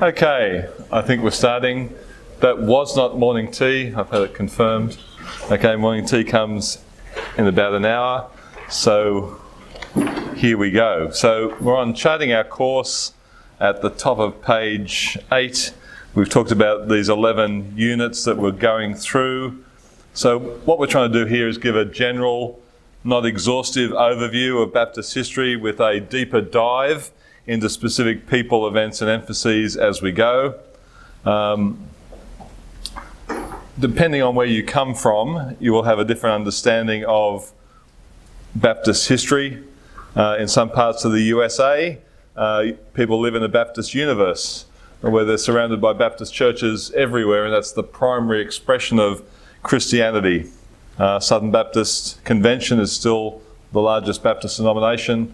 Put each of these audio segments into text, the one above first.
Okay, I think we're starting. That was not morning tea, I've had it confirmed. Okay, morning tea comes in about an hour, so here we go. So we're on charting our course at the top of page 8. We've talked about these 11 units that we're going through. So what we're trying to do here is give a general, not exhaustive overview of Baptist history with a deeper dive into specific people, events and emphases as we go. Depending on where you come from, you will have a different understanding of Baptist history. In some parts of the USA, people live in a Baptist universe where they're surrounded by Baptist churches everywhere, and that's the primary expression of Christianity. Southern Baptist Convention is still the largest Baptist denomination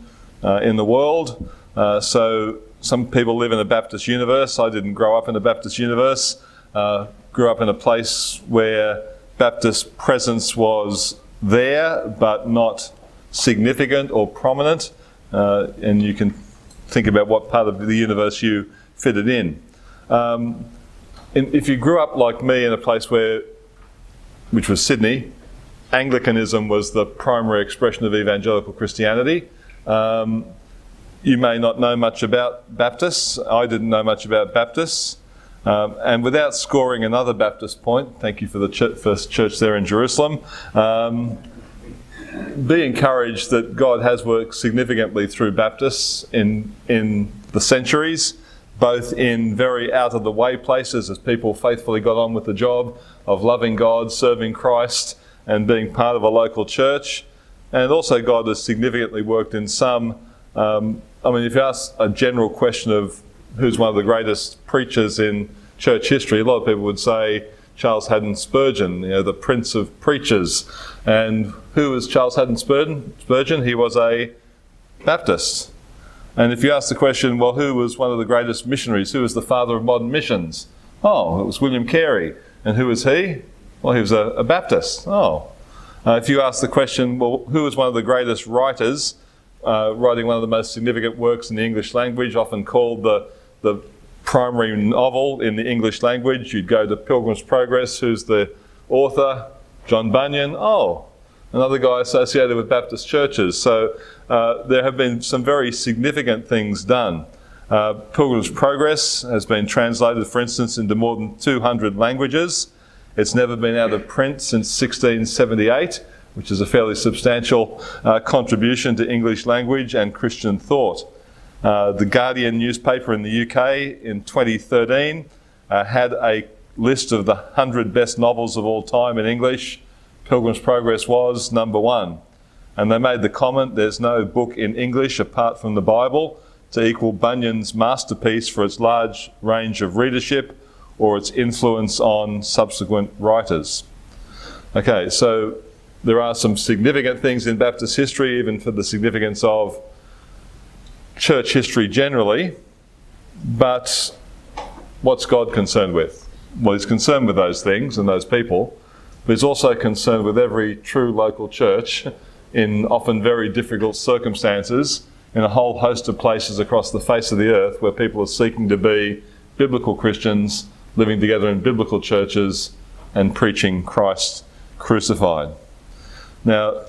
in the world. So some people live in a Baptist universe. I didn't grow up in a Baptist universe. Grew up in a place where Baptist presence was there, but not significant or prominent. And you can think about what part of the universe you fitted in. If you grew up like me in a place which was Sydney, Anglicanism was the primary expression of evangelical Christianity. You may not know much about Baptists. I didn't know much about Baptists. And without scoring another Baptist point, thank you for the first church there in Jerusalem, be encouraged that God has worked significantly through Baptists in the centuries, both in very out-of-the-way places as people faithfully got on with the job of loving God, serving Christ, and being part of a local church. And also God has significantly worked in some, if you ask a general question of who's one of the greatest preachers in church history, a lot of people would say Charles Haddon Spurgeon, the Prince of Preachers. And who was Charles Haddon Spurgeon? He was a Baptist. And if you ask the question, well, who was one of the greatest missionaries? Who was the father of modern missions? Oh, it was William Carey. And who was he? Well, he was a Baptist. If you ask the question, well, who was one of the greatest writers, writing one of the most significant works in the English language, often called the primary novel in the English language, you'd go to Pilgrim's Progress. Who's the author? John Bunyan. Another guy associated with Baptist churches. So there have been some very significant things done. Pilgrim's Progress has been translated, for instance, into more than 200 languages. It's never been out of print since 1678, which is a fairly substantial contribution to English language and Christian thought. The Guardian newspaper in the UK in 2013 had a list of the 100 best novels of all time in English. Pilgrim's Progress was number 1. And they made the comment, there's no book in English apart from the Bible to equal Bunyan's masterpiece for its large range of readership or its influence on subsequent writers. Okay, so there are some significant things in Baptist history, even for the significance of church history generally, but what's God concerned with? Well, he's concerned with those things and those people, but he's also concerned with every true local church in often very difficult circumstances in a whole host of places across the face of the earth where people are seeking to be biblical Christians, living together in biblical churches and preaching Christ crucified. Now,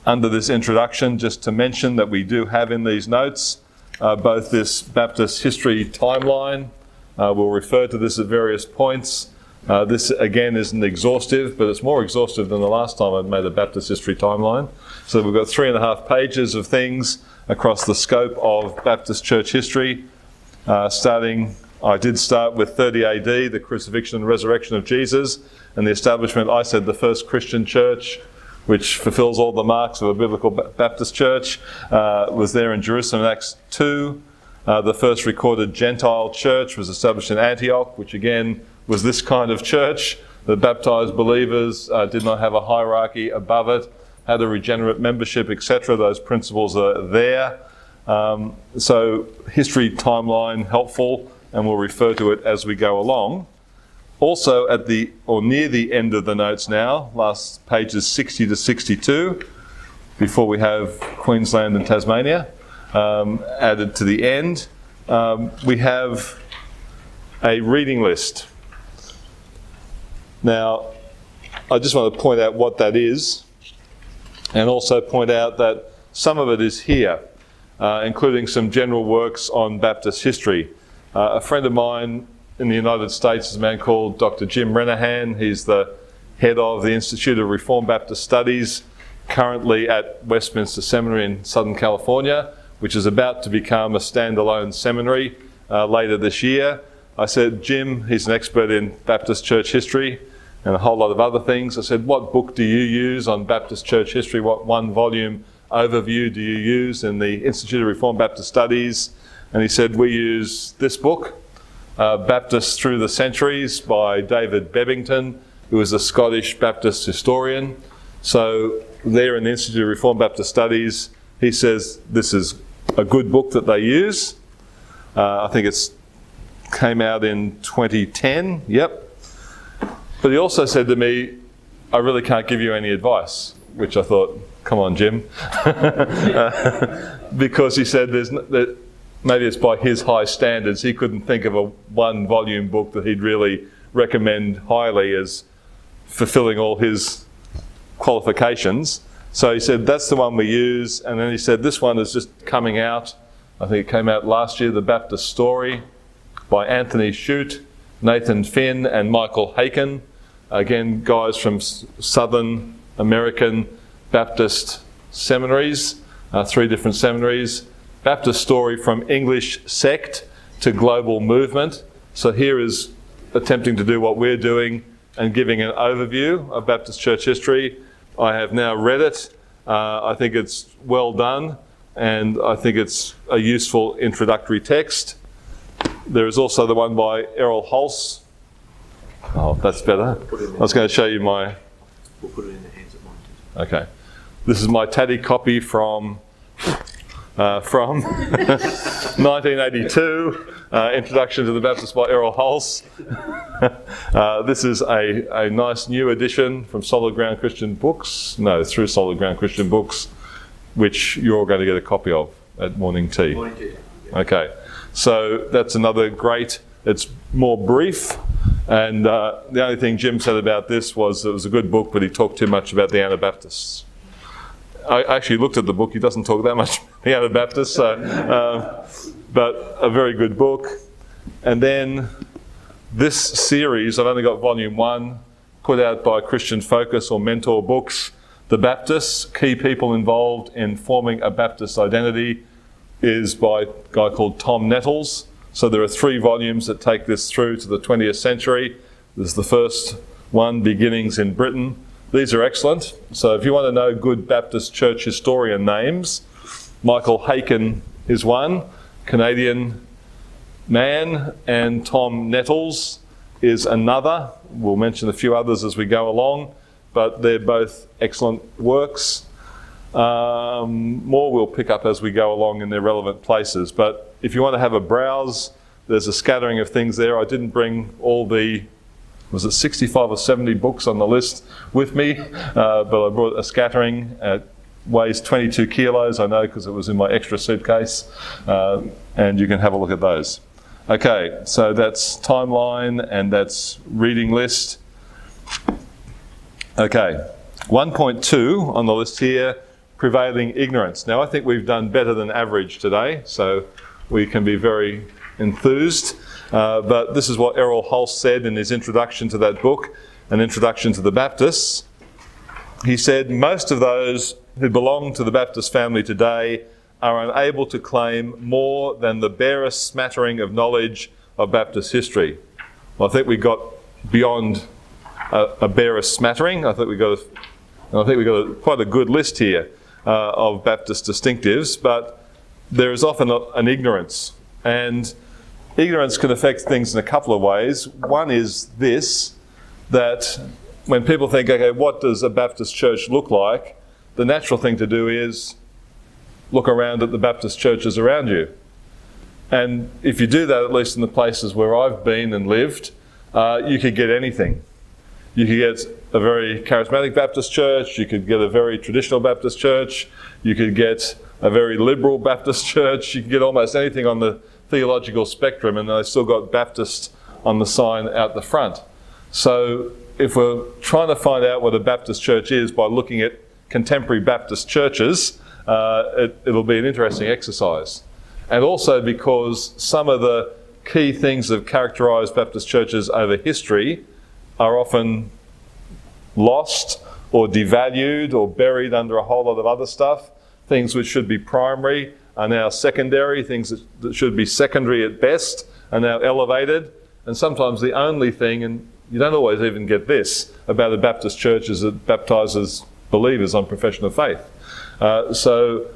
under this introduction, just to mention that we do have in these notes both this Baptist history timeline. We'll refer to this at various points. This, again, isn't exhaustive, but it's more exhaustive than the last time I made a Baptist history timeline. So we've got 3.5 pages of things across the scope of Baptist church history. I did start with 30 AD, the crucifixion and resurrection of Jesus, and the establishment, I said, the first Christian church, which fulfills all the marks of a biblical Baptist church, was there in Jerusalem in Acts 2. The first recorded Gentile church was established in Antioch, which again was this kind of church. The baptized believers did not have a hierarchy above it, had a regenerate membership, etc. Those principles are there. So history timeline helpful, and we'll refer to it as we go along. Also near the end of the notes now, last pages 60 to 62, before we have Queensland and Tasmania added to the end, we have a reading list. Now, I just want to point out what that is, and also point out that some of it is here, including some general works on Baptist history. A friend of mine in the United States is a man called Dr. Jim Renahan. He's the head of the Institute of Reformed Baptist Studies, currently at Westminster Seminary in Southern California, which is about to become a standalone seminary later this year. I said, Jim, he's an expert in Baptist church history and a whole lot of other things. I said, what book do you use on Baptist church history? What one-volume overview do you use in the Institute of Reformed Baptist Studies? And he said, we use this book, Baptists Through the Centuries by David Bebbington, who is a Scottish Baptist historian. So there in the Institute of Reformed Baptist Studies, he says this is a good book that they use. I think it's came out in 2010, yep. But he also said to me, I really can't give you any advice, which I thought, come on, Jim. Because he said maybe it's by his high standards, he couldn't think of a one-volume book that he'd really recommend highly as fulfilling all his qualifications. So he said, that's the one we use. And then he said, this one is just coming out. I think it came out last year, The Baptist Story by Anthony Shute, Nathan Finn and Michael Haken. Again, guys from Southern American Baptist seminaries, 3 different seminaries. Baptist Story from English Sect to Global Movement. So here is attempting to do what we're doing and giving an overview of Baptist church history. I have now read it. I think it's well done, and I think it's a useful introductory text. There is also the one by Errol Hulse. Oh, that's better. I was going to show you my... We'll put it in the hands of mine. Okay. This is my tatty copy from 1982, Introduction to the Baptist by Errol Hulse. This is a nice new edition from Solid Ground Christian Books. No, through Solid Ground Christian Books, which you're all going to get a copy of at morning tea. Morning tea. Yeah. Okay. So that's another great, it's more brief. And the only thing Jim said about this was it was a good book, but he talked too much about the Anabaptists. I actually looked at the book. He doesn't talk that much about the Anabaptists, so, but a very good book. And then this series, I've only got volume 1, put out by Christian Focus or Mentor Books. The Baptists, Key People Involved in Forming a Baptist Identity, is by a guy called Tom Nettles. So there are 3 volumes that take this through to the 20th century. This is the first one, Beginnings in Britain. These are excellent. So if you want to know good Baptist church historian names, Michael Haken is one, Canadian man, and Tom Nettles is another. We'll mention a few others as we go along, but they're both excellent works. More we'll pick up as we go along in their relevant places. But if you want to have a browse, there's a scattering of things there. I didn't bring all the, was it 65 or 70 books on the list with me, but I brought a scattering. It weighs 22 kilos, I know, because it was in my extra suitcase, and you can have a look at those. Okay, so that's timeline and that's reading list. Okay, 1.2 on the list here, prevailing ignorance. Now I think we've done better than average today, so we can be very enthused. But this is what Errol Hulse said in his introduction to that book, An Introduction to the Baptists. He said, most of those who belong to the Baptist family today are unable to claim more than the barest smattering of knowledge of Baptist history. Well, I think we got beyond a barest smattering. I think we got quite a good list here of Baptist distinctives, but there is often an ignorance, and ignorance can affect things in a couple of ways. One is this, that when people think, okay, what does a Baptist church look like? The natural thing to do is look around at the Baptist churches around you. And if you do that, at least in the places where I've been and lived, you could get anything. You could get a very charismatic Baptist church, you could get a very traditional Baptist church, you could get a very liberal Baptist church, you could get almost anything on the theological spectrum, and they've still got Baptist on the sign out the front. So if we're trying to find out what a Baptist church is by looking at contemporary Baptist churches, it'll be an interesting exercise. And also because some of the key things that have characterised Baptist churches over history are often lost or devalued or buried under a whole lot of other stuff. Things which should be primary are now secondary. Things that should be secondary at best are now elevated. And sometimes the only thing, and you don't always even get this, about a Baptist church is it baptises believers on profession of faith. So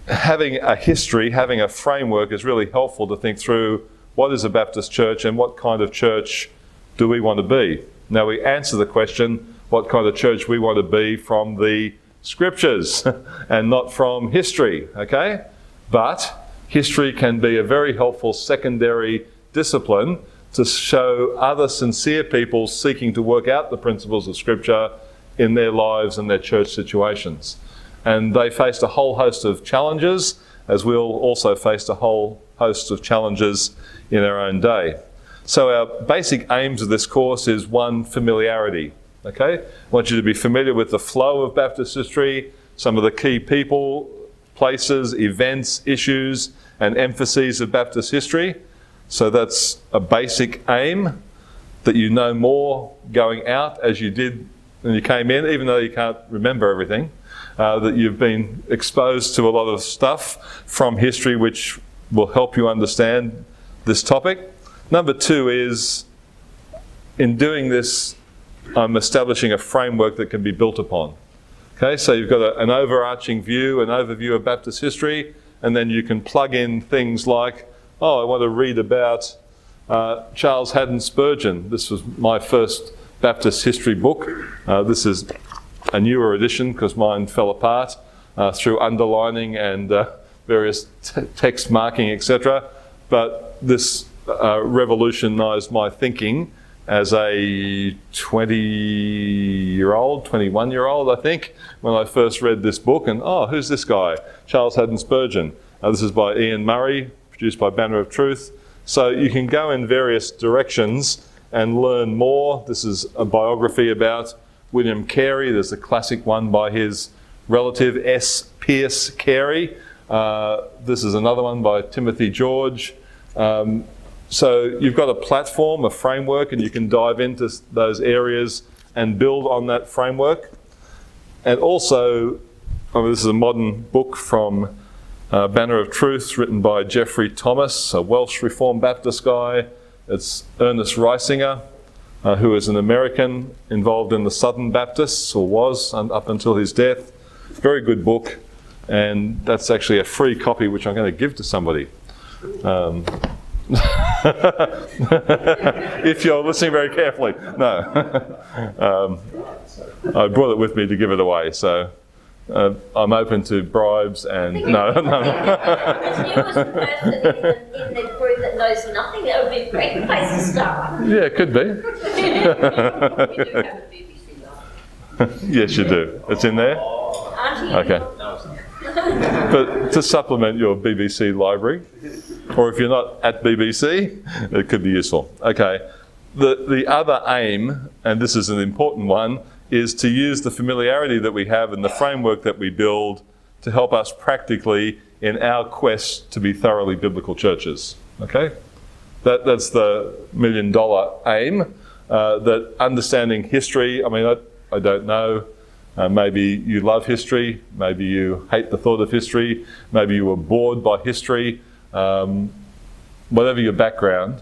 having a history, having a framework is really helpful to think through what is a Baptist church and what kind of church do we want to be. Now we answer the question, what kind of church we want to be from the scriptures and not from history, okay? But history can be a very helpful secondary discipline to show other sincere people seeking to work out the principles of scripture in their lives and their church situations. And they faced a whole host of challenges, as we'll also face a whole host of challenges in our own day. So our basic aims of this course is one, familiarity. Okay? I want you to be familiar with the flow of Baptist history, some of the key people, places, events, issues, and emphases of Baptist history. So that's a basic aim, that you know more going out as you did when you came in, even though you can't remember everything. That you've been exposed to a lot of stuff from history which will help you understand this topic. Number two is, in doing this, I'm establishing a framework that can be built upon. Okay, so you've got an overarching view, an overview of Baptist history, and then you can plug in things like, oh, I want to read about Charles Haddon Spurgeon. This was my first Baptist history book. This is a newer edition because mine fell apart through underlining and various text marking, etc. But this revolutionised my thinking as a 20-year-old, 21-year-old, I think, when I first read this book. And, oh, who's this guy? Charles Haddon Spurgeon. This is by Ian Murray, produced by Banner of Truth. So you can go in various directions and learn more. This is a biography about William Carey. There's a classic one by his relative S. Pierce Carey. This is another one by Timothy George. So you've got a platform, a framework, and you can dive into those areas and build on that framework. And also, this is a modern book from Banner of Truth, written by Geoffrey Thomas, a Welsh Reformed Baptist guy. It's Ernest Reisinger, who is an American involved in the Southern Baptists, or was up until his death. Very good book, and that's actually a free copy which I'm going to give to somebody. If you're listening very carefully. No. I brought it with me to give it away, so I'm open to bribes and... No. If you was the person in the group that knows nothing, that would be a great place to start. Yeah, it could be. We do have a BBC live. Yes, you do. It's in there? Aren't you? Okay. But to supplement your BBC library, or if you're not at BBC, it could be useful. Okay. The other aim, and this is an important one, is to use the familiarity that we have and the framework that we build to help us practically in our quest to be thoroughly biblical churches. Okay? That's the million-dollar aim, that understanding history, I mean, I don't know. Maybe you love history, maybe you hate the thought of history, maybe you were bored by history, whatever your background.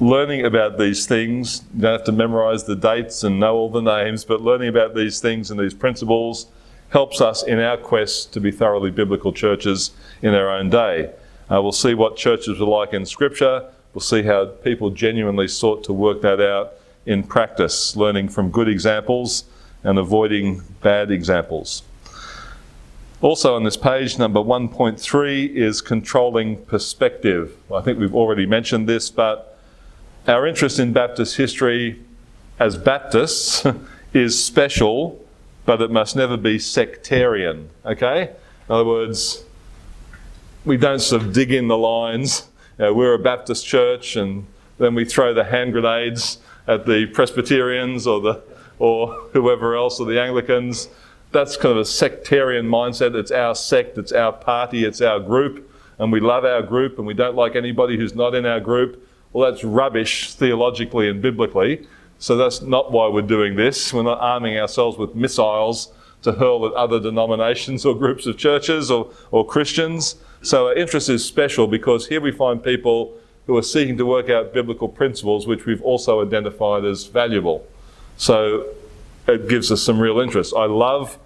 Learning about these things, you don't have to memorise the dates and know all the names, but learning about these things and these principles helps us in our quest to be thoroughly biblical churches in our own day. We'll see what churches were like in Scripture. We'll see how people genuinely sought to work that out in practice, learning from good examples and avoiding bad examples. Also on this page, number 1.3 is controlling perspective. Well, I think we've already mentioned this, but our interest in Baptist history as Baptists is special, but it must never be sectarian, okay? In other words, we don't sort of dig in the lines. We're a Baptist church and then we throw the hand grenades at the Presbyterians or whoever else, or the Anglicans. That's kind of a sectarian mindset. It's our sect, it's our party, it's our group, and we love our group and we don't like anybody who's not in our group. Well, that's rubbish theologically and biblically. So that's not why we're doing this. We're not arming ourselves with missiles to hurl at other denominations or groups of churches or Christians. So our interest is special because here we find people who are seeking to work out biblical principles which we've also identified as valuable. So it gives us some real interest. I love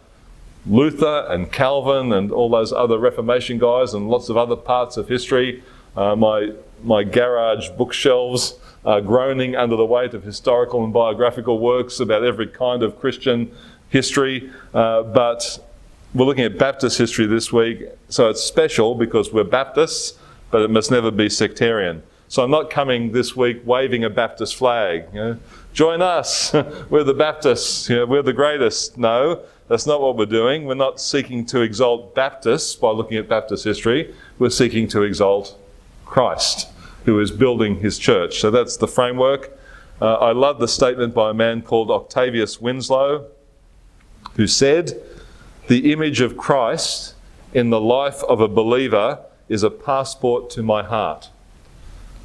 Luther and Calvin and all those other Reformation guys and lots of other parts of history. My garage bookshelves are groaning under the weight of historical and biographical works about every kind of Christian history. But we're looking at Baptist history this week. So it's special because we're Baptists, but it must never be sectarian. So I'm not coming this week waving a Baptist flag. Join us, we're the Baptists, we're the greatest. No, that's not what we're doing. We're not seeking to exalt Baptists by looking at Baptist history. We're seeking to exalt Christ, who is building his church. So that's the framework. I love the statement by a man called Octavius Winslow, who said, "The image of Christ in the life of a believer is a passport to my heart."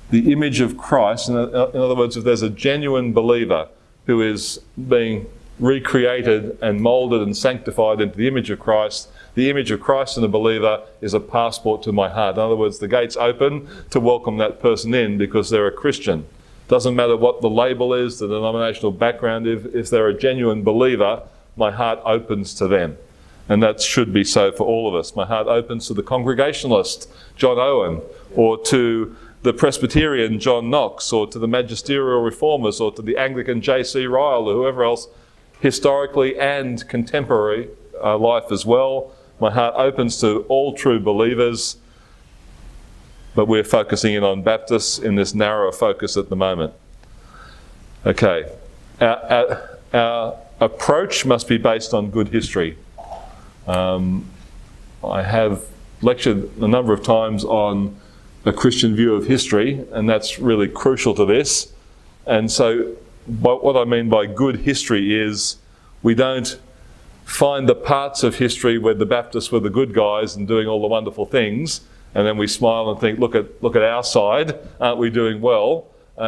The image of Christ, in other words, if there's a genuine believer who is being recreated and moulded and sanctified into the image of Christ in a believer is a passport to my heart. In other words, the gate's open to welcome that person in because they're a Christian. Doesn't matter what the label is, the denominational background, if they're a genuine believer, my heart opens to them. And that should be so for all of us. My heart opens to the Congregationalist, John Owen, or to the Presbyterian, John Knox, or to the Magisterial Reformers, or to the Anglican J.C. Ryle, or whoever else, historically and contemporary life as well. My heart opens to all true believers, but we're focusing in on Baptists in this narrow focus at the moment. Okay, our approach must be based on good history. I have lectured a number of times on a Christian view of history, and that's really crucial to this. And so what I mean by good history is we don't find the parts of history where the Baptists were the good guys and doing all the wonderful things, and then we smile and think, look at our side, aren't we doing well?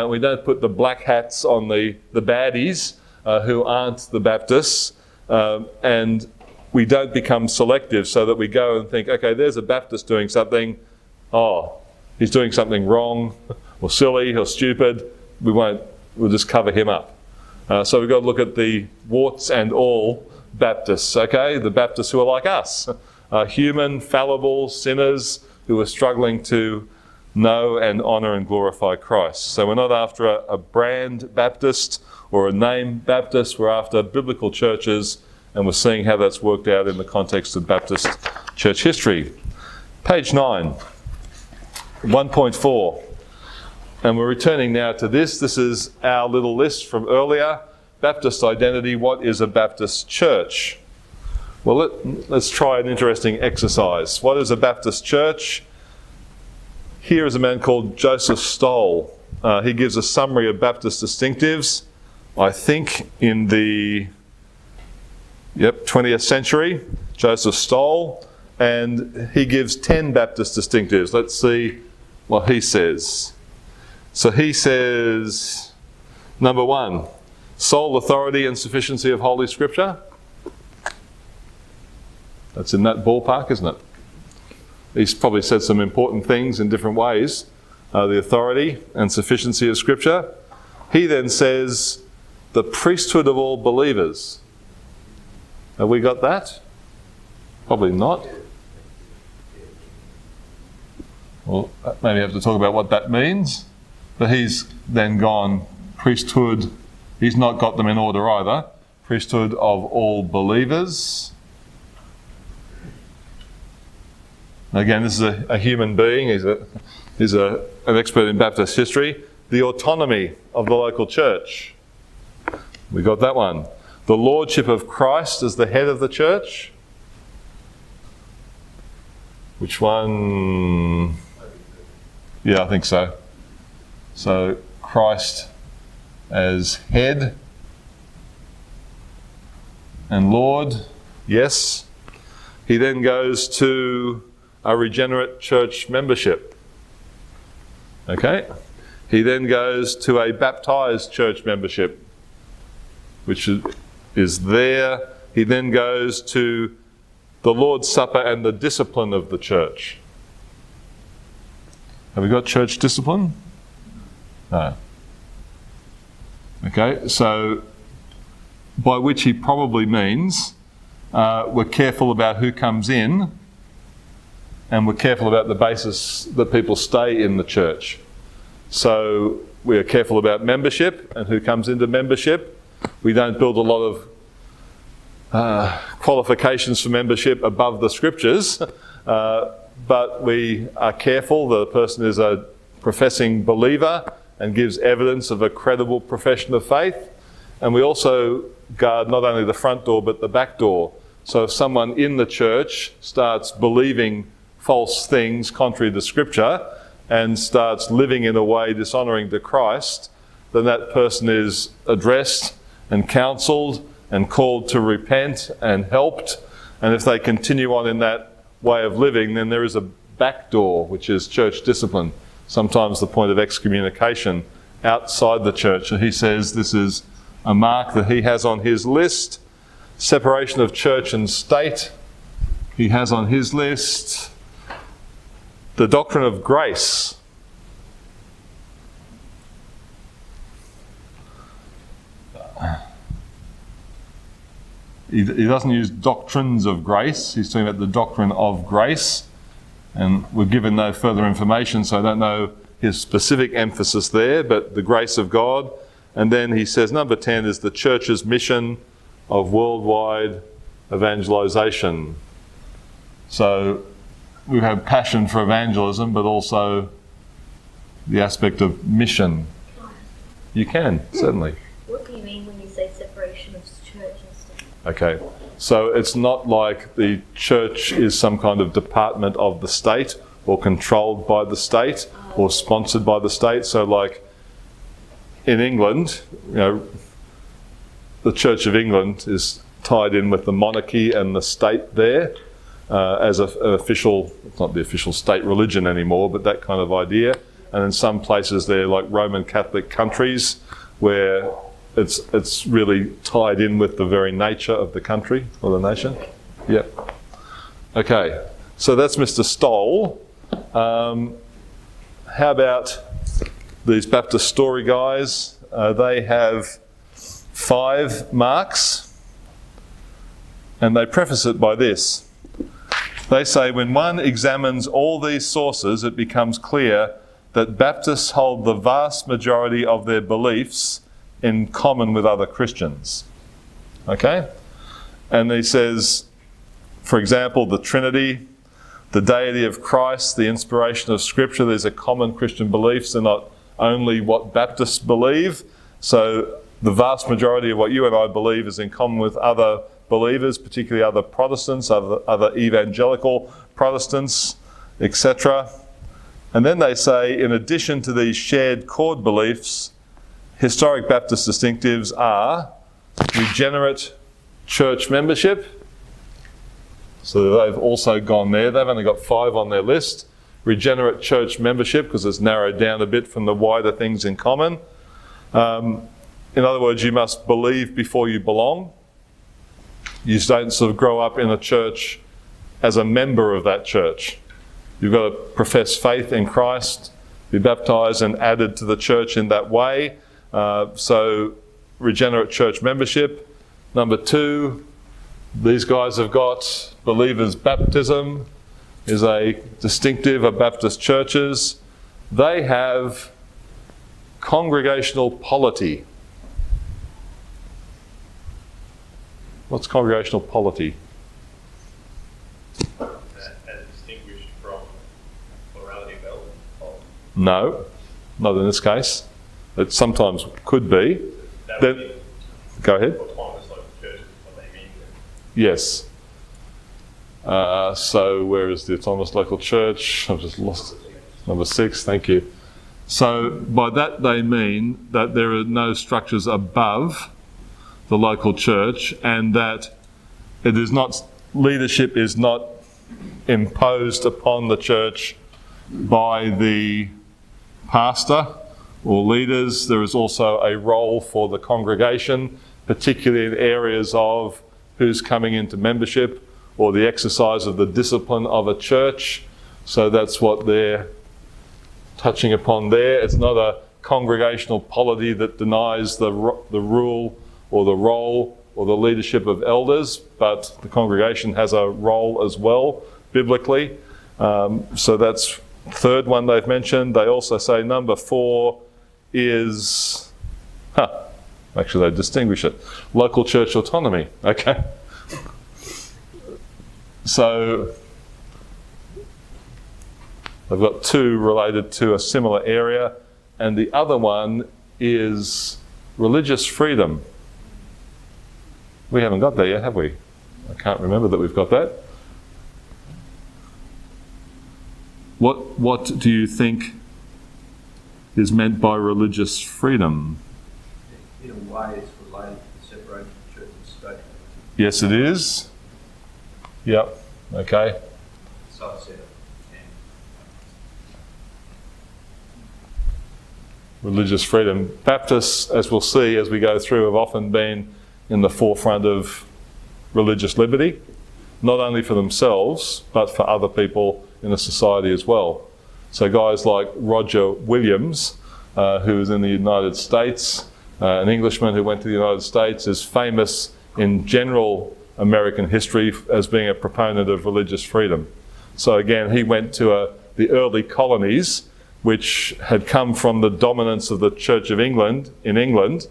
We don't put the black hats on the baddies who aren't the Baptists, and we don't become selective so that we go and think, okay, there's a Baptist doing something, he's doing something wrong or silly or stupid, we'll just cover him up. So we've got to look at the warts and all Baptists, okay? The Baptists who are like us, human, fallible sinners who are struggling to know and honour and glorify Christ. So we're not after a brand Baptist or a name Baptist, we're after biblical churches, and we're seeing how that's worked out in the context of Baptist church history. Page 9, 1.4. And we're returning now to this. This is our little list from earlier. Baptist identity, what is a Baptist church? Well, let's try an interesting exercise. What is a Baptist church? Here is a man called Joseph Stoll. He gives a summary of Baptist distinctives, I think in the 20th century, Joseph Stoll, and he gives 10 Baptist distinctives. Let's see what he says. So he says, number 1, sole authority and sufficiency of Holy Scripture. That's in that ballpark, isn't it? He's probably said some important things in different ways. The authority and sufficiency of Scripture. He then says, the priesthood of all believers. Have we got that? Probably not. Well, maybe have to talk about what that means. But he's then gone priesthood. He's not got them in order either. Priesthood of all believers. Again, this is a human being. He's an expert in Baptist history. The autonomy of the local church. We got that one. The lordship of Christ as the head of the church. Which one? Yeah, I think so. So Christ as head and Lord. Yes. He then goes to a regenerate church membership. Okay. He then goes to a baptized church membership, which is there. He then goes to the Lord's Supper and the discipline of the church. Have we got church discipline? No. Okay, so by which he probably means we're careful about who comes in, and we're careful about the basis that people stay in the church. So we are careful about membership and who comes into membership. We don't build a lot of qualifications for membership above the scriptures, but we are careful that a person is a professing believer and gives evidence of a credible profession of faith. And we also guard not only the front door but the back door. So if someone in the church starts believing false things contrary to scripture and starts living in a way dishonouring to Christ, then that person is addressed and counselled and called to repent and helped. And if they continue on in that way of living, then there is a back door, which is church discipline, sometimes the point of excommunication outside the church. And he says this is a mark that he has on his list. Separation of church and state, he has on his list. The doctrine of grace. He doesn't use doctrines of grace, he's talking about the doctrine of grace. And we're given no further information, so I don't know his specific emphasis there, but the grace of God. And then he says number 10 is the church's mission of worldwide evangelization. So we have passion for evangelism, but also the aspect of mission. You can, certainly. What do you mean when you say separation of church and state? Okay, so it's not like the church is some kind of department of the state or controlled by the state or sponsored by the state. So like in England, you know, the Church of England is tied in with the monarchy and the state there as an official, it's not the official state religion anymore, but that kind of idea. And in some places they're like Roman Catholic countries where it's really tied in with the very nature of the country or the nation. Yep. Okay, so that's Mr. Stoll. How about these Baptist story guys? They have 5 marks, and they preface it by this. They say, when one examines all these sources, it becomes clear that Baptists hold the vast majority of their beliefs in common with other Christians. Okay? And he says, for example, the Trinity, the deity of Christ, the inspiration of Scripture, these are common Christian beliefs. They're not only what Baptists believe. So the vast majority of what you and I believe is in common with other believers, particularly other Protestants, other evangelical Protestants, etc. And then they say, in addition to these shared core beliefs, historic Baptist distinctives are regenerate church membership. So they've also gone there. They've only got 5 on their list. Regenerate church membership, because it's narrowed down a bit from the wider things in common. In other words, you must believe before you belong. You don't sort of grow up in a church as a member of that church. You've got to profess faith in Christ, be baptized and added to the church in that way. So regenerate church membership. Number 2, these guys have got believers' baptism is a distinctive of Baptist churches. They have congregational polity. What's congregational polity? As distinguished from plurality of elders? No, not in this case. It sometimes could be. Go ahead. Autonomous local churches is what they mean. Yes. So where is the autonomous local church? I've just lost it. Number 6, thank you. So by that they mean that there are no structures above the local church, and that it is not, leadership is not imposed upon the church by the pastor or leaders. There is also a role for the congregation, particularly in areas of who's coming into membership or the exercise of the discipline of a church. So that's what they're touching upon there. It's not a congregational polity that denies the rule or the role or the leadership of elders, but the congregation has a role as well, biblically. So that's the third one they've mentioned. They also say number 4 is, actually they distinguish it, local church autonomy. Okay. So they've got 2 related to a similar area, and the other one is religious freedom. We haven't got there yet, have we? I can't remember that we've got that. What do you think is meant by religious freedom? In a way, it's related to the separation of church and state. Yes, it is. Yep. Okay. Subset. Religious freedom. Baptists, as we'll see as we go through, have often been in the forefront of religious liberty, not only for themselves, but for other people in the society as well. So guys like Roger Williams, who is in the United States, an Englishman who went to the United States, is famous in general American history as being a proponent of religious freedom. So again, he went to the early colonies, which had come from the dominance of the Church of England in England,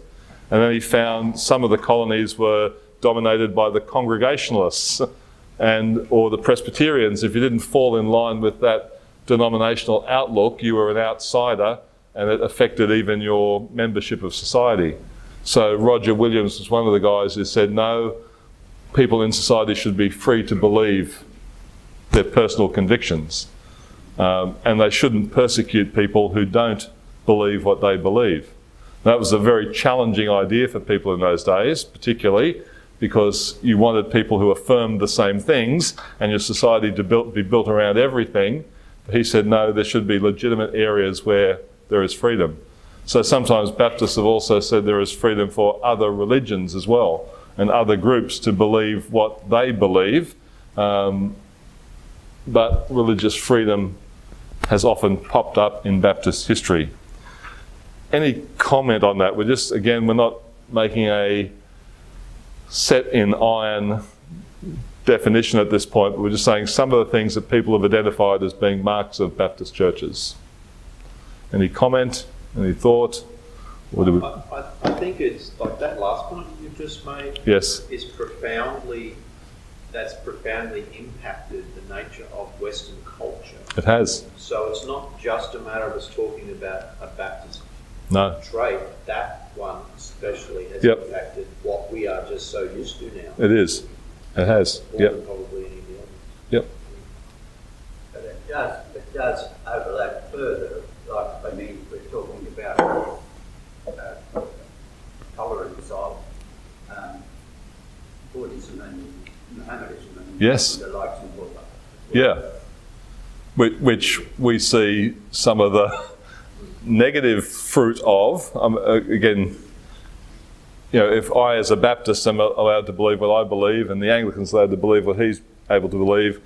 and then he found some of the colonies were dominated by the Congregationalists or the Presbyterians. If you didn't fall in line with that denominational outlook, you were an outsider, and it affected even your membership of society. So Roger Williams was one of the guys who said, no, people in society should be free to believe their personal convictions. And they shouldn't persecute people who don't believe what they believe. That was a very challenging idea for people in those days, particularly because you wanted people who affirmed the same things and your society to be built around everything. But he said, no, there should be legitimate areas where there is freedom. So sometimes Baptists have also said there is freedom for other religions as well, and other groups to believe what they believe. But religious freedom has often popped up in Baptist history. Any comment on that? We're not making a set in iron definition at this point, but we're just saying some of the things that people have identified as being marks of Baptist churches. Any comment? Any thought? Or do we... I think it's like that last point you've just made. Yes. That's profoundly impacted the nature of Western culture. It has. So it's not just a matter of us talking about a Baptist trait. That one especially has impacted what we are just so used to now. It is. It has. More than probably any of the others. Yep. But it does overlap further. Like, we're talking about tolerance of Buddhism and Mohammedanism and the likes of Buddha. Yeah. Which we see some of the negative fruit of. Again, if I as a Baptist am allowed to believe what I believe, and the Anglican's allowed to believe what he's able to believe,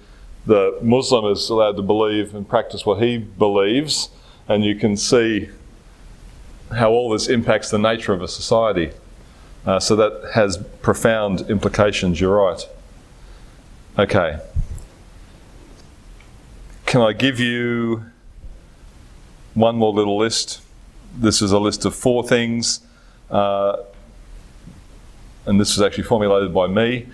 the Muslim is allowed to believe and practice what he believes, and you can see how all this impacts the nature of a society. So that has profound implications, you're right. Okay. Can I give you one more little list? This is a list of 4 things, and this was actually formulated by me,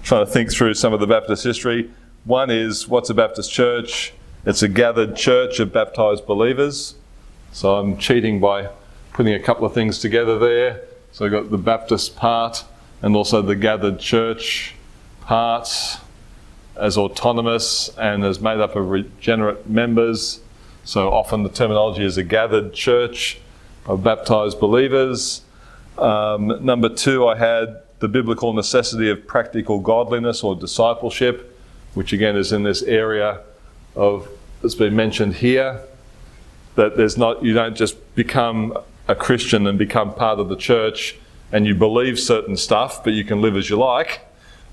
trying to think through some of the Baptist history. One is, what's a Baptist church? It's a gathered church of baptised believers. So I'm cheating by putting a couple of things together there. So I've got the Baptist part and also the gathered church part as autonomous and as made up of regenerate members. So often the terminology is a gathered church of baptized believers. Number 2, I had the biblical necessity of practical godliness or discipleship, which again is in this area of, that's been mentioned here, that you don't just become a Christian and become part of the church and you believe certain stuff, but you can live as you like.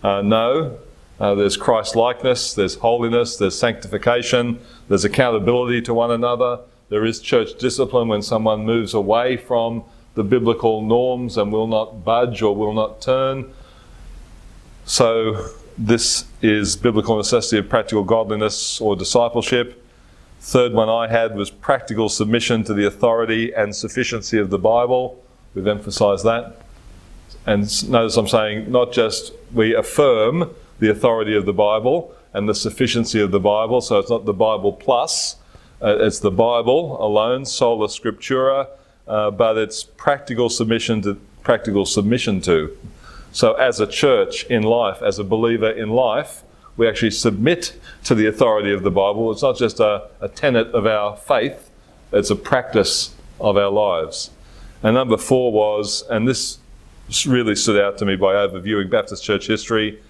No, there's Christ-likeness, there's holiness, there's sanctification, there's accountability to one another. There is church discipline when someone moves away from the biblical norms and will not budge or will not turn. So this is biblical necessity of practical godliness or discipleship. Third one I had was practical submission to the authority and sufficiency of the Bible. We've emphasised that. And notice I'm saying not just we affirm the authority of the Bible and the sufficiency of the Bible, so it's not the Bible plus, it's the Bible alone, sola scriptura, but it's practical submission to. So as a church in life, as a believer in life, we actually submit to the authority of the Bible. It's not just a tenet of our faith, it's a practice of our lives. And number 4 was, and this really stood out to me by overviewing Baptist church history,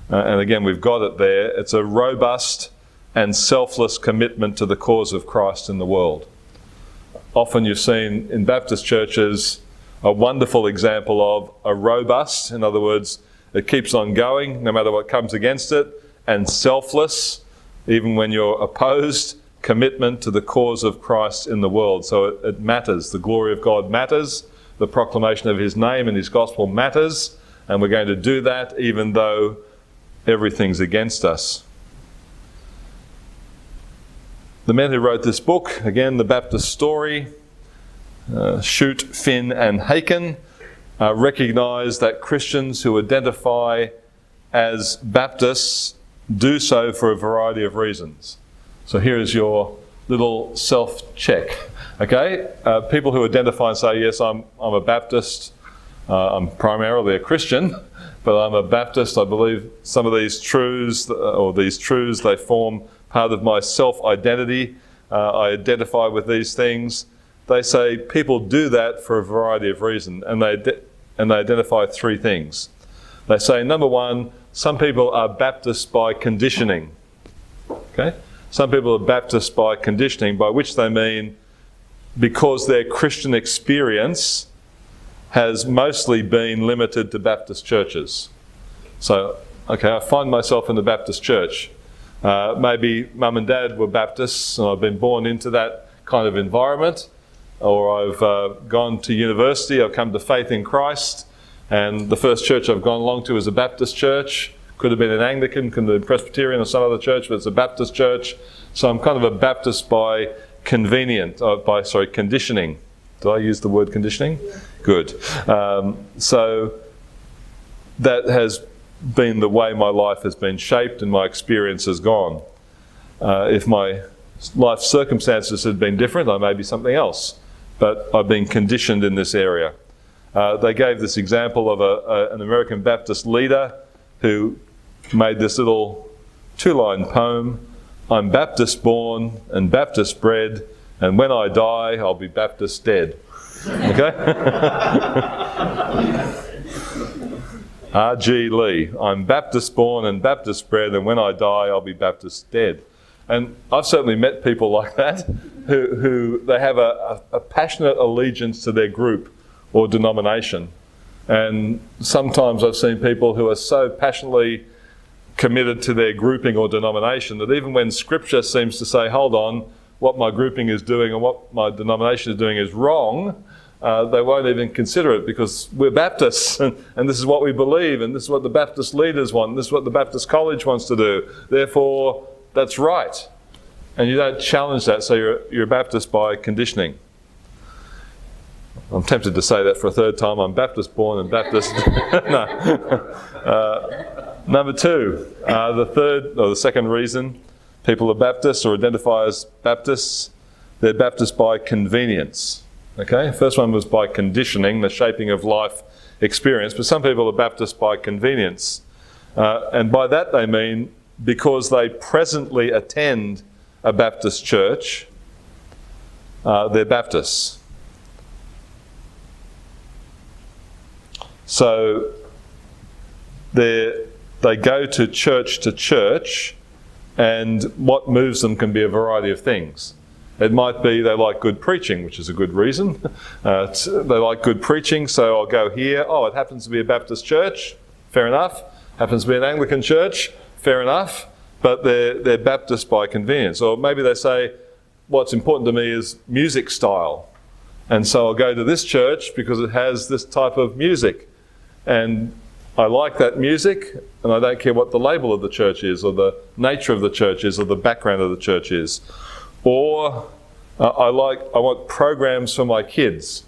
and again we've got it there, it's a robust and selfless commitment to the cause of Christ in the world. Often you've seen in Baptist churches a wonderful example of a robust, in other words, it keeps on going no matter what comes against it, and selfless, even when you're opposed, commitment to the cause of Christ in the world. So it matters. The glory of God matters. The proclamation of his name and his gospel matters. And we're going to do that even though everything's against us. The men who wrote this book, again, the Baptist story, Shute, Finn and Haken, recognise that Christians who identify as Baptists do so for a variety of reasons. So here is your little self-check. Okay, people who identify and say, yes, I'm a Baptist, I'm primarily a Christian, but I'm a Baptist, I believe some of these truths, they form part of my self-identity, I identify with these things. They say people do that for a variety of reasons, and they identify 3 things. They say, number 1, some people are Baptists by conditioning. Okay? Some people are Baptists by conditioning, by which they mean because their Christian experience has mostly been limited to Baptist churches. So, okay, I find myself in the Baptist church. Maybe mum and dad were Baptists and I've been born into that kind of environment, or I've gone to university, I've come to faith in Christ, and the first church I've gone along to is a Baptist church. Could have been an Anglican, could have been Presbyterian or some other church, but it's a Baptist church. So I'm kind of a Baptist by conditioning. Did I use the word conditioning? Yeah. Good. So that has been the way my life has been shaped and my experience has gone. If my life circumstances had been different, I may be something else. But I've been conditioned in this area. They gave this example of an American Baptist leader who made this little 2-line poem. I'm Baptist born and Baptist bred, and when I die, I'll be Baptist dead. Okay? R.G. Lee. I'm Baptist born and Baptist bred, and when I die, I'll be Baptist dead. And I've certainly met people like that who they have a passionate allegiance to their group or denomination. And sometimes I've seen people who are so passionately committed to their grouping or denomination that even when Scripture seems to say, hold on, what my grouping is doing and what my denomination is doing is wrong, they won't even consider it because we're Baptists and this is what we believe and this is what the Baptist leaders want and this is what the Baptist College wants to do. Therefore, that's right. And you don't challenge that, so you're a Baptist by conditioning. I'm tempted to say that for a third time. I'm Baptist born and Baptist... No. Number 2, the second reason people are Baptists or identify as Baptists, they're Baptists by convenience. Okay, first one was by conditioning, the shaping of life experience, but some people are Baptists by convenience. And by that they mean because they presently attend a Baptist church, they're Baptists. So they go to church, and what moves them can be a variety of things. It might be they like good preaching, which is a good reason. They like good preaching, so I'll go here. Oh, it happens to be a Baptist church, fair enough. Happens to be an Anglican church, fair enough. But they're Baptist by convenience. Or maybe they say, what's important to me is music style. And so I'll go to this church because it has this type of music. And I like that music, and I don't care what the label of the church is, or the nature of the church is, or the background of the church is. Or I want programs for my kids.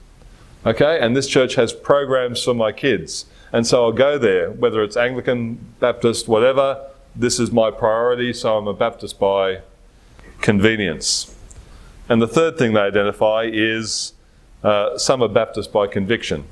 Okay, and this church has programs for my kids. And so I'll go there, whether it's Anglican, Baptist, whatever. This is my priority, so I'm a Baptist by convenience. And the third thing they identify is some are Baptist by conviction.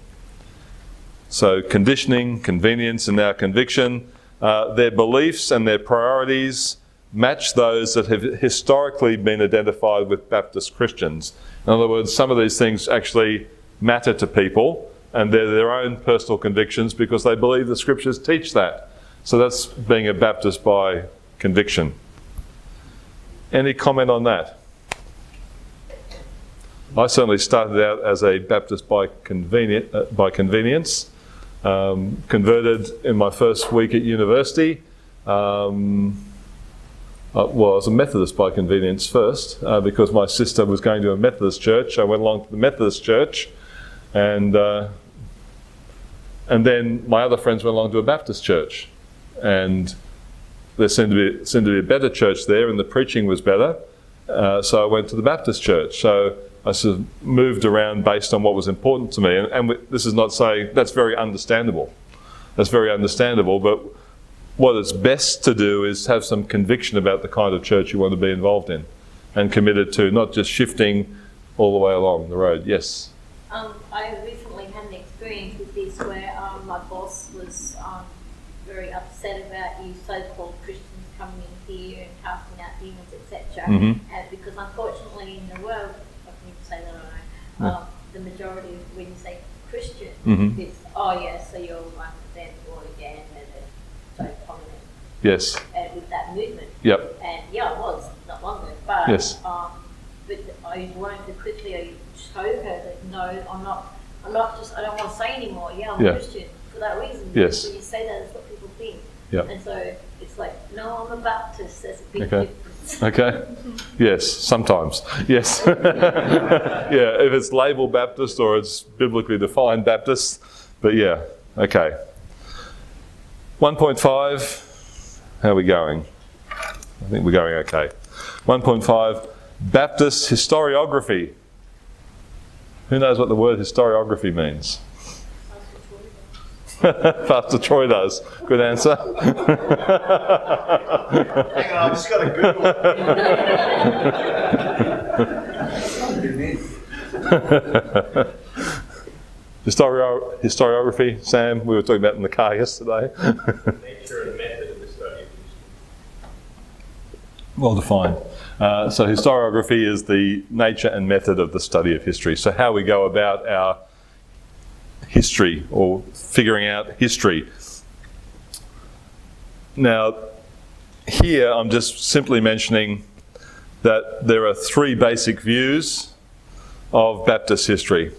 So conditioning, convenience, and now conviction. Their beliefs and their priorities match those that have historically been identified with Baptist Christians. In other words, some of these things actually matter to people, and they're their own personal convictions because they believe the scriptures teach that. So that's being a Baptist by conviction. Any comment on that? I certainly started out as a Baptist by convenience. Converted in my first week at university. Well, I was a Methodist by convenience first, because my sister was going to a Methodist church. I went along to the Methodist church, and then my other friends went along to a Baptist church, and there seemed to be a better church there, and the preaching was better. So I went to the Baptist church. So I sort of moved around based on what was important to me, and this is not saying that's very understandable. That's very understandable, but what is best to do is have some conviction about the kind of church you want to be involved in and committed to, not just shifting all the way along the road. Yes? I recently had an experience with this where my boss was very upset about you so-called Christians coming in here and casting out demons, etc. Because unfortunately in the world, I can even say that I know, the majority of when you say Christian, it's, oh yeah, so you're one of them, born again, and so prominent. Yes. With that movement. Yep. And yeah, it was not long ago, but yes. But I wanted to quickly show her that no, I'm not just, I don't want to say anymore. Yeah, I'm a Christian for that reason. Yes. When you say that, it's what people think. Yep. And so it's like, no, I'm a Baptist. There's a big difference. Okay. Yes, sometimes. Yes. Yeah, if it's labeled Baptist or it's biblically defined Baptist. But yeah, okay. 1.5, how are we going? I think we're going okay. 1.5, Baptist historiography. Who knows what the word historiography means? Pastor Troy does. Good answer. Hang on, I've just got to Google. Historiography, Sam, we were talking about in the car yesterday. Nature and method of the study of history. Well defined. So historiography is the nature and method of the study of history. So how we go about our history or figuring out history. Now, here I'm just simply mentioning that there are three basic views of Baptist history.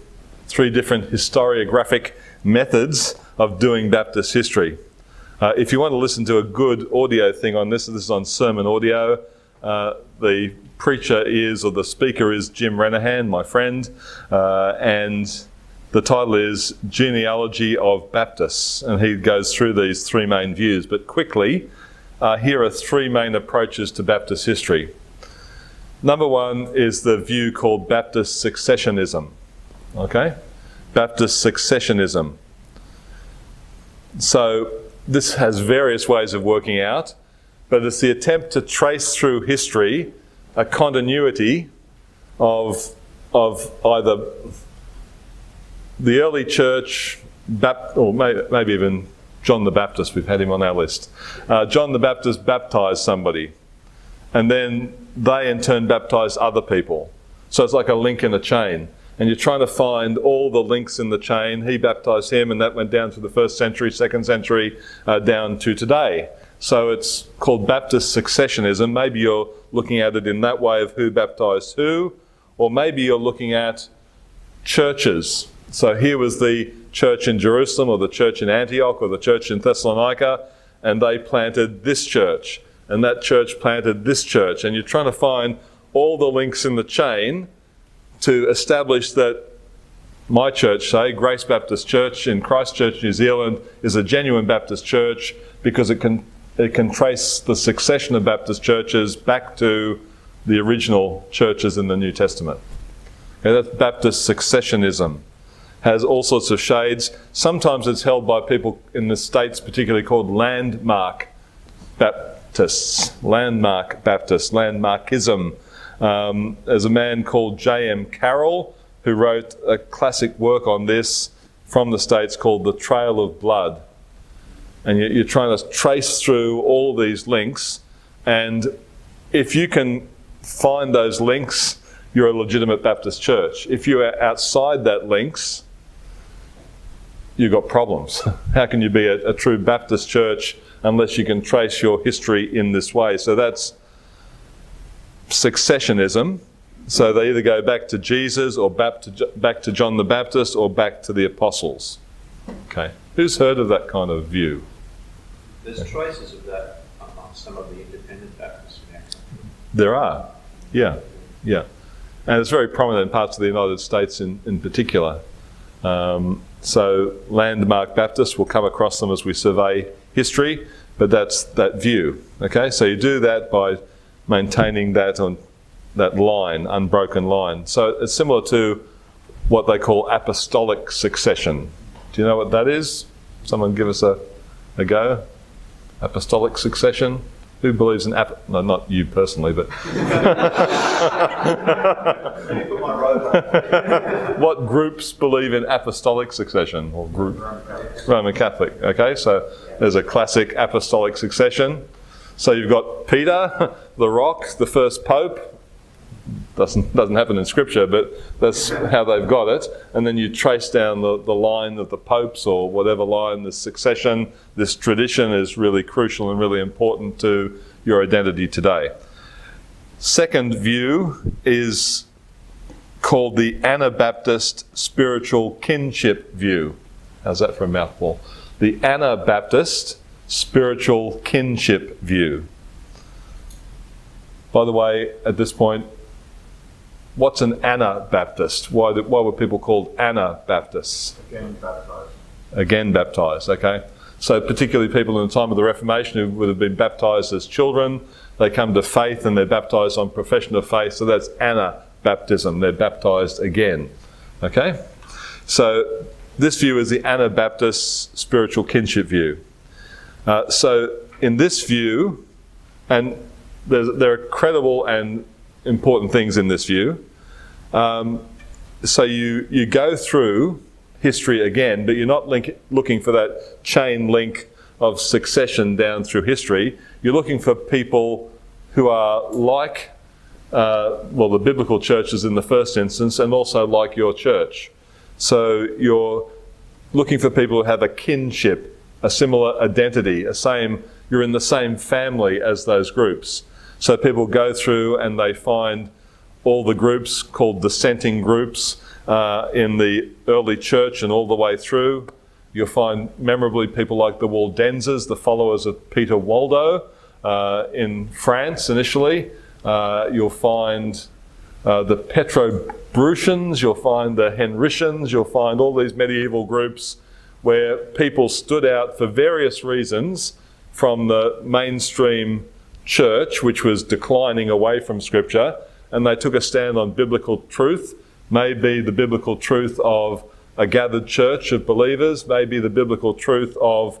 Three different historiographic methods of doing Baptist history. If you want to listen to a good audio thing on this is on Sermon Audio. The preacher is, or the speaker is Jim Renahan, my friend, and the title is Genealogy of Baptists, and he goes through these three main views. But quickly, here are three main approaches to Baptist history. Number one is the view called Baptist successionism. Okay? Baptist successionism. So this has various ways of working out, but it's the attempt to trace through history a continuity of either the early church, or maybe even John the Baptist, we've had him on our list. John the Baptist baptized somebody, and then they in turn baptized other people. So it's like a link in a chain. And you're trying to find all the links in the chain. He baptized him, and that went down through the 1st century, 2nd century, down to today. So it's called Baptist successionism. Maybe you're looking at it in that way of who baptized who, or maybe you're looking at churches. So here was the church in Jerusalem, or the church in Antioch, or the church in Thessalonica, and they planted this church, and that church planted this church. And you're trying to find all the links in the chain to establish that my church, say, Grace Baptist Church in Christchurch, New Zealand, is a genuine Baptist church because it can trace the succession of Baptist churches back to the original churches in the New Testament. Okay, that's Baptist successionism. Has all sorts of shades. Sometimes it's held by people in the States, particularly called landmark Baptists, landmarkism. There's a man called J.M. Carroll who wrote a classic work on this from the States called The Trail of Blood. And you're trying to trace through all these links, and if you can find those links, you're a legitimate Baptist church. If you are outside that links, you've got problems. How can you be a true Baptist church unless you can trace your history in this way? So that's successionism. So they either go back to Jesus, or back to John the Baptist, or back to the apostles. Okay, who's heard of that kind of view? There's traces of that among some of the independent Baptists in our country. There are, yeah. And it's very prominent in parts of the United States in particular. So landmark Baptists, will come across them as we survey history, but that's that view. Okay, so you do that by maintaining that on that line, unbroken line. So it's similar to what they call apostolic succession. Do you know what that is? Someone give us a go. Apostolic succession. Who believes in no, not you personally, but what groups believe in apostolic succession, or group? Roman Catholic. Okay, so there's a classic apostolic succession. So you've got Peter, the rock, the first pope. Doesn't happen in Scripture, but that's how they've got it. And then you trace down the line of the popes, or whatever line, this succession, this tradition is really crucial and really important to your identity today. Second view is called the Anabaptist spiritual kinship view. How's that for a mouthful? The Anabaptist spiritual kinship view. By the way, at this point, what's an Anabaptist? Why were people called Anabaptists? Again baptized, okay. So particularly people in the time of the Reformation who would have been baptized as children, they come to faith and they're baptized on profession of faith, so that's Anabaptism, they're baptized again, okay. So this view is the Anabaptist spiritual kinship view. So in this view, and there are credible and important things in this view. So you go through history again, but you're not looking for that chain link of succession down through history. You're looking for people who are like, the biblical churches in the first instance, and also like your church. So you're looking for people who have a kinship, a similar identity, you're in the same family as those groups. So people go through and they find all the groups called dissenting groups in the early church and all the way through. You'll find memorably people like the Waldenses, the followers of Peter Waldo in France initially. You'll find the Petrobrusians, you'll find the Henricians, you'll find all these medieval groups where people stood out for various reasons from the mainstream church, which was declining away from Scripture, and they took a stand on biblical truth, maybe the biblical truth of a gathered church of believers, maybe the biblical truth of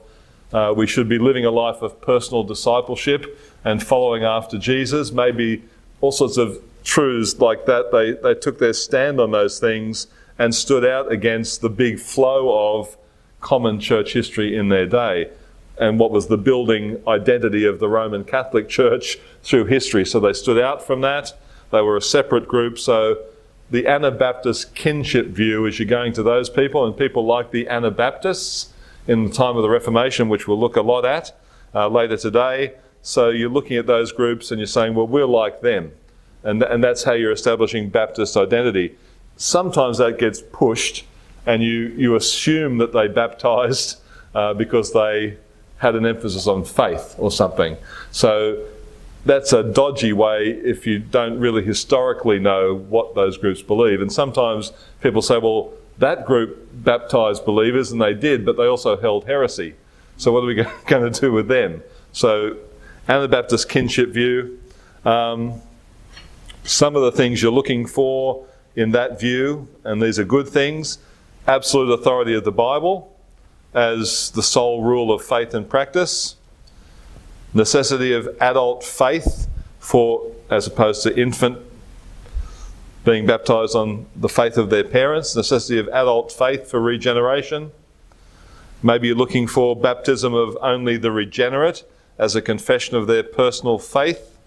we should be living a life of personal discipleship and following after Jesus, maybe all sorts of truths like that. They took their stand on those things and stood out against the big flow of common church history in their day, and what was the building identity of the Roman Catholic Church through history. So they stood out from that. They were a separate group. So the Anabaptist kinship view as you're going to those people, and people like the Anabaptists in the time of the Reformation, which we'll look a lot at later today. So you're looking at those groups and you're saying, well, we're like them. And that's how you're establishing Baptist identity. Sometimes that gets pushed and you assume that they baptized because they had an emphasis on faith or something. So that's a dodgy way if you don't really historically know what those groups believe. And sometimes people say, well, that group baptized believers, and they did, but they also held heresy. So what are we going to do with them? So Anabaptist kinship view. Some of the things you're looking for in that view, and these are good things: absolute authority of the Bible as the sole rule of faith and practice, necessity of adult faith as opposed to infant being baptized on the faith of their parents, necessity of adult faith for regeneration. Maybe you're looking for baptism of only the regenerate as a confession of their personal faith.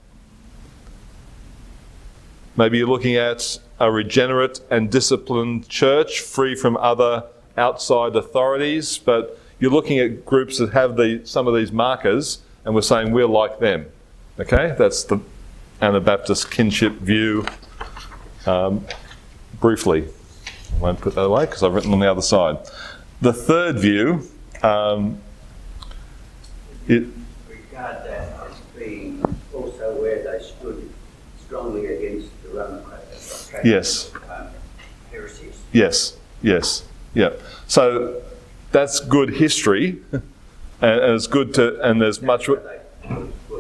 Maybe you're looking at a regenerate and disciplined church free from other outside authorities, but you're looking at groups that have some of these markers, and we're saying we're like them. Okay, that's the Anabaptist kinship view. Briefly, I won't put that away because I've written on the other side. The third view, regard that as being also where they stood strongly against the Roman Catholic yes, heresies. Yes, yeah. So that's good history, and it's good and there's much. Were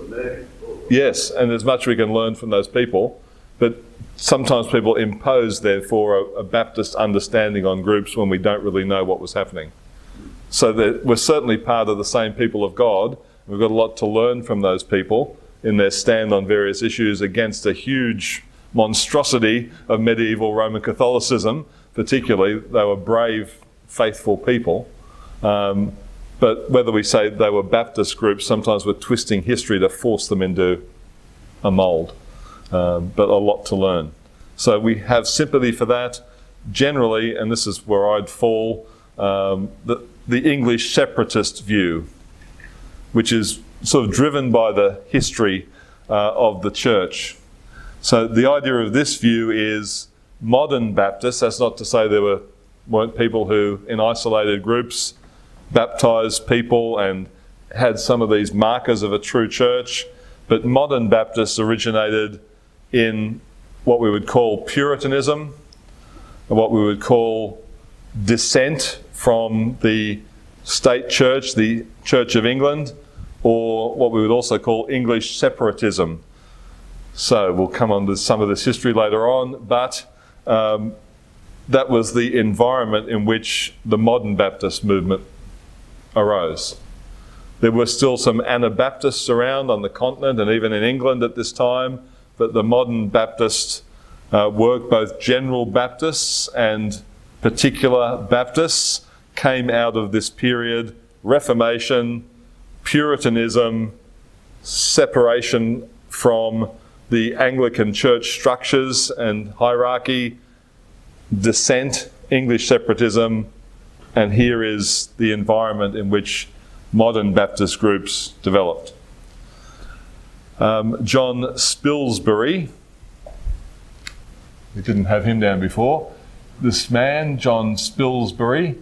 murdered. Yes, and there's much we can learn from those people, but sometimes people impose, therefore, a Baptist understanding on groups when we don't really know what was happening. So that we're certainly part of the same people of God. We've got a lot to learn from those people in their stand on various issues against a huge monstrosity of medieval Roman Catholicism. Particularly, they were brave, faithful people. But whether we say they were Baptist groups, sometimes we're twisting history to force them into a mould. But a lot to learn. So we have sympathy for that. Generally, and this is where I'd fall, the English separatist view, which is sort of driven by the history of the church. So the idea of this view is modern Baptists. That's not to say there weren't people who, in isolated groups, baptised people and had some of these markers of a true church. But modern Baptists originated in what we would call Puritanism, and what we would call dissent from the state church, the Church of England, or what we would also call English separatism. So we'll come on to some of this history later on, but that was the environment in which the modern Baptist movement arose. There were still some Anabaptists around on the continent and even in England at this time, but the modern Baptists work, both general Baptists and particular Baptists, came out of this period: Reformation, Puritanism, separation from the Anglican church structures and hierarchy, dissent, English separatism, and here is the environment in which modern Baptist groups developed. John Spilsbury, we didn't have him down before. This man, John Spilsbury,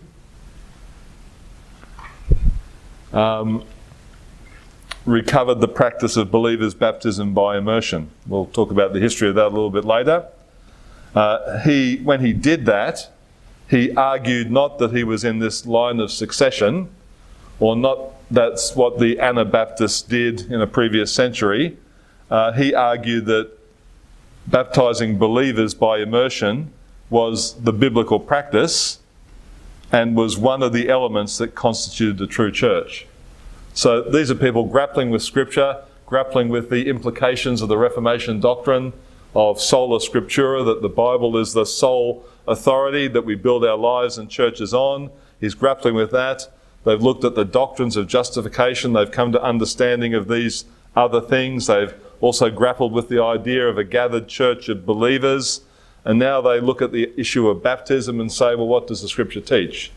recovered the practice of believers' baptism by immersion. We'll talk about the history of that a little bit later. When he did that, he argued not that he was in this line of succession, or not that's what the Anabaptists did in a previous century. He argued that baptizing believers by immersion was the biblical practice and was one of the elements that constituted the true church. So these are people grappling with Scripture, grappling with the implications of the Reformation doctrine of sola scriptura, that the Bible is the sole authority that we build our lives and churches on. He's grappling with that. They've looked at the doctrines of justification. They've come to understanding of these other things. They've also grappled with the idea of a gathered church of believers. And now they look at the issue of baptism and say, well, what does the Scripture teach?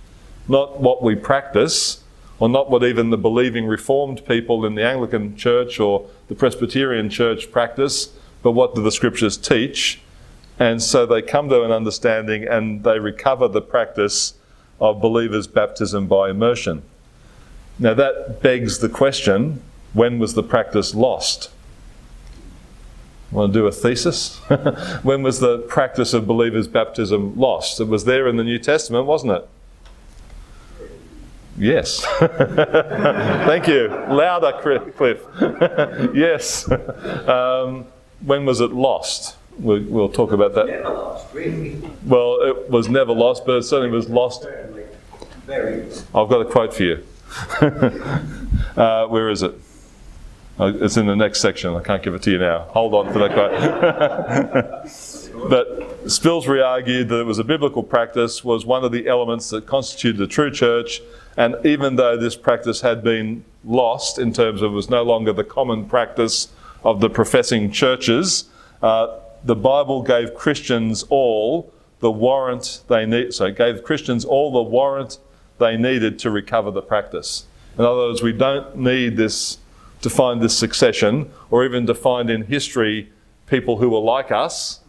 Not what we practice, or not what even the believing Reformed people in the Anglican Church or the Presbyterian Church practice, but what do the Scriptures teach? And so they come to an understanding and they recover the practice of believers' baptism by immersion. Now that begs the question, when was the practice lost? Want to do a thesis? When was the practice of believers' baptism lost? It was there in the New Testament, wasn't it? Yes. Thank you. Louder, Cliff. Yes. When was it lost? We'll talk about that. Never lost, really. Well, it was never lost, but it certainly was lost. Certainly. Very. I've got a quote for you. Where is it? It's in the next section. I can't give it to you now. Hold on for that quote. But Spilsbury argued that it was a biblical practice, was one of the elements that constituted the true church, and even though this practice had been lost in terms of it was no longer the common practice of the professing churches, the Bible gave Christians all the warrant they need. So it gave Christians all the warrant they needed to recover the practice. In other words, we don't need this to find this succession, or even to find in history people who were like us.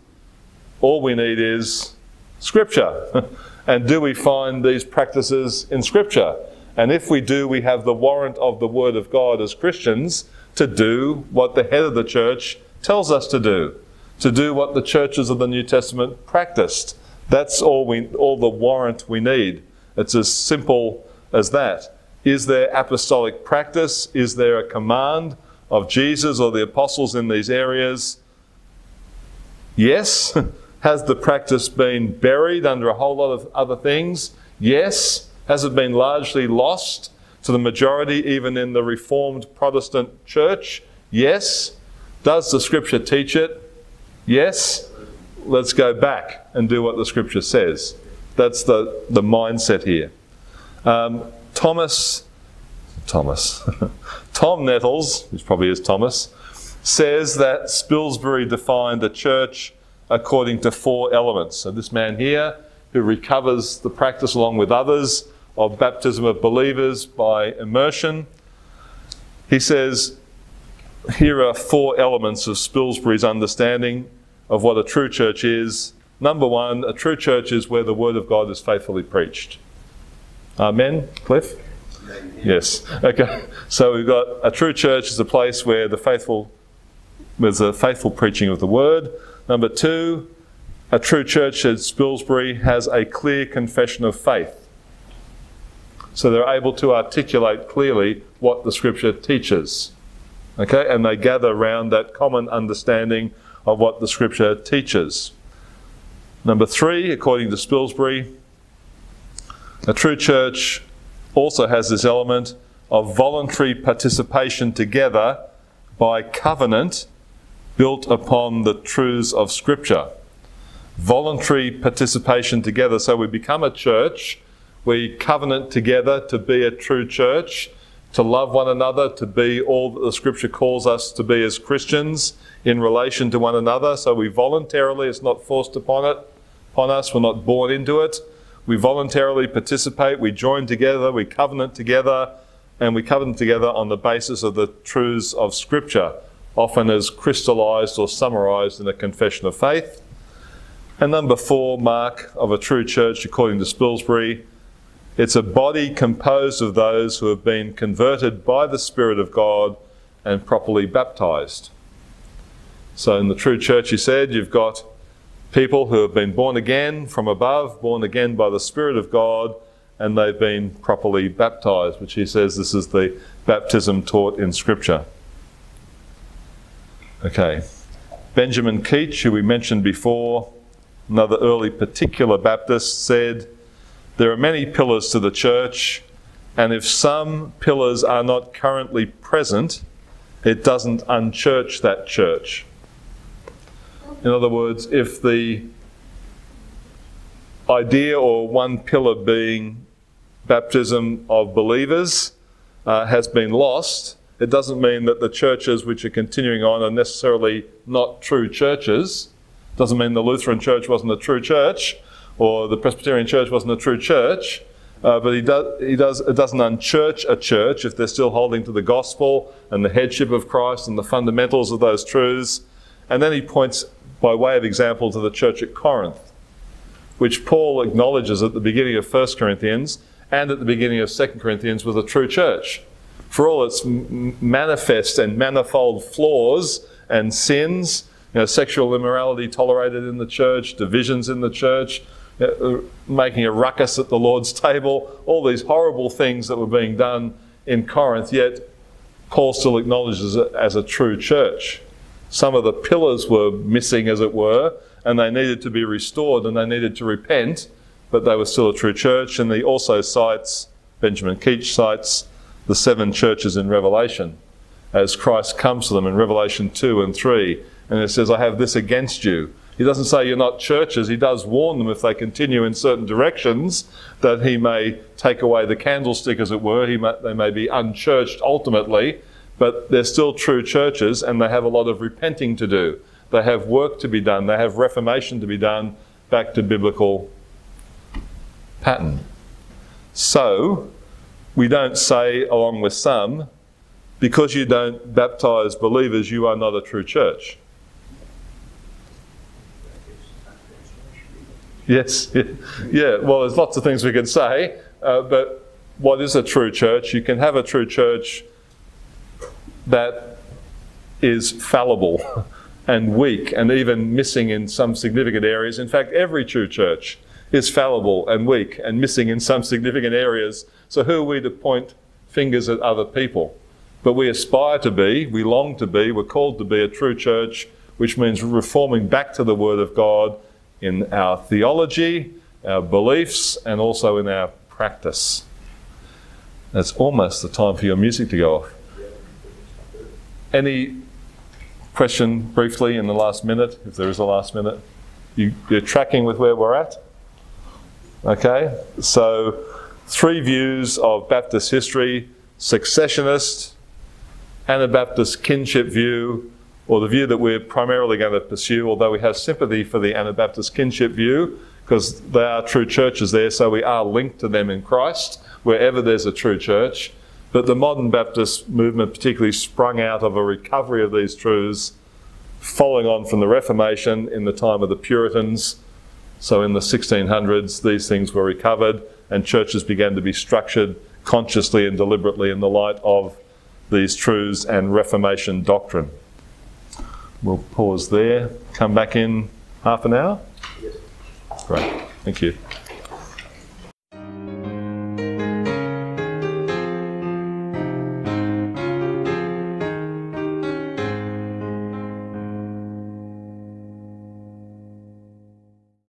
All we need is Scripture. And do we find these practices in Scripture? And if we do, we have the warrant of the Word of God as Christians to do what the head of the church tells us to do what the churches of the New Testament practiced. That's all the warrant we need. It's as simple as that. Is there apostolic practice? Is there a command of Jesus or the apostles in these areas? Yes. Has the practice been buried under a whole lot of other things? Yes. Has it been largely lost to the majority, even in the Reformed Protestant church? Yes. Does the Scripture teach it? Yes. Let's go back and do what the Scripture says. That's the mindset here. Tom Nettles, which probably is Thomas, says that Spilsbury defined the church according to 4 elements. So this man here, who recovers the practice along with others of baptism of believers by immersion, he says, here are 4 elements of Spilsbury's understanding of what a true church is. Number 1, a true church is where the Word of God is faithfully preached. Amen, Cliff? Yes. Okay. So we've got a true church is a place where there's a faithful preaching of the Word. Number 2, a true church at Spilsbury has a clear confession of faith. So they're able to articulate clearly what the Scripture teaches. Okay? And they gather around that common understanding of what the Scripture teaches. Number 3, according to Spilsbury, a true church also has this element of voluntary participation together by covenant built upon the truths of Scripture. Voluntary participation together. So we become a church, we covenant together to be a true church, to love one another, to be all that the Scripture calls us to be as Christians in relation to one another. So we voluntarily, it's not forced upon us, we're not born into it. We voluntarily participate, we join together, we covenant together, and we covenant together on the basis of the truths of Scripture, often as crystallised or summarised in a confession of faith. And number 4, mark of a true church, according to Spilsbury, it's a body composed of those who have been converted by the Spirit of God and properly baptised. So in the true church, he said, you've got people who have been born again from above, born again by the Spirit of God, and they've been properly baptised, which he says this is the baptism taught in Scripture. Okay. Benjamin Keach, who we mentioned before, another early particular Baptist, said, there are many pillars to the church, and if some pillars are not currently present, it doesn't unchurch that church. In other words, if the idea or one pillar being baptism of believers has been lost, it doesn't mean that the churches which are continuing on are necessarily not true churches. Doesn't mean the Lutheran church wasn't a true church, or the Presbyterian church wasn't a true church, but it doesn't unchurch a church if they're still holding to the gospel and the headship of Christ and the fundamentals of those truths. And then he points, by way of example, to the church at Corinth, which Paul acknowledges at the beginning of 1 Corinthians and at the beginning of 2 Corinthians was a true church. For all its manifest and manifold flaws and sins, sexual immorality tolerated in the church, divisions in the church, making a ruckus at the Lord's table, all these horrible things that were being done in Corinth, yet Paul still acknowledges it as a true church. Some of the pillars were missing, as it were, and they needed to be restored and they needed to repent, but they were still a true church. And he also cites, Benjamin Keach cites, the 7 churches in Revelation as Christ comes to them in Revelation 2 and 3. And it says, I have this against you. He doesn't say you're not churches. He does warn them if they continue in certain directions that he may take away the candlestick, as it were. They may be unchurched ultimately, but they're still true churches and they have a lot of repenting to do. They have work to be done. They have reformation to be done back to biblical pattern. So, we don't say, along with some, because you don't baptise believers, you are not a true church. Yes, yeah. Well, there's lots of things we could say, but what is a true church? You can have a true church that is fallible and weak and even missing in some significant areas. In fact, every true church is fallible and weak and missing in some significant areas. So who are we to point fingers at other people? But we aspire to be, we long to be, we're called to be a true church, which means reforming back to the Word of God in our theology, our beliefs, and also in our practice. It's almost the time for your music to go off. Any question briefly in the last minute, if there is a last minute? You're tracking with where we're at? Okay, so 3 views of Baptist history: successionist, Anabaptist kinship view, or the view that we're primarily going to pursue, although we have sympathy for the Anabaptist kinship view, because they are true churches there, so we are linked to them in Christ, wherever there's a true church. But the modern Baptist movement particularly sprung out of a recovery of these truths, following on from the Reformation in the time of the Puritans. So in the 1600s, these things were recovered, and churches began to be structured consciously and deliberately in the light of these truths and Reformation doctrine. We'll pause there, come back in half an hour. Yes. Great, thank you.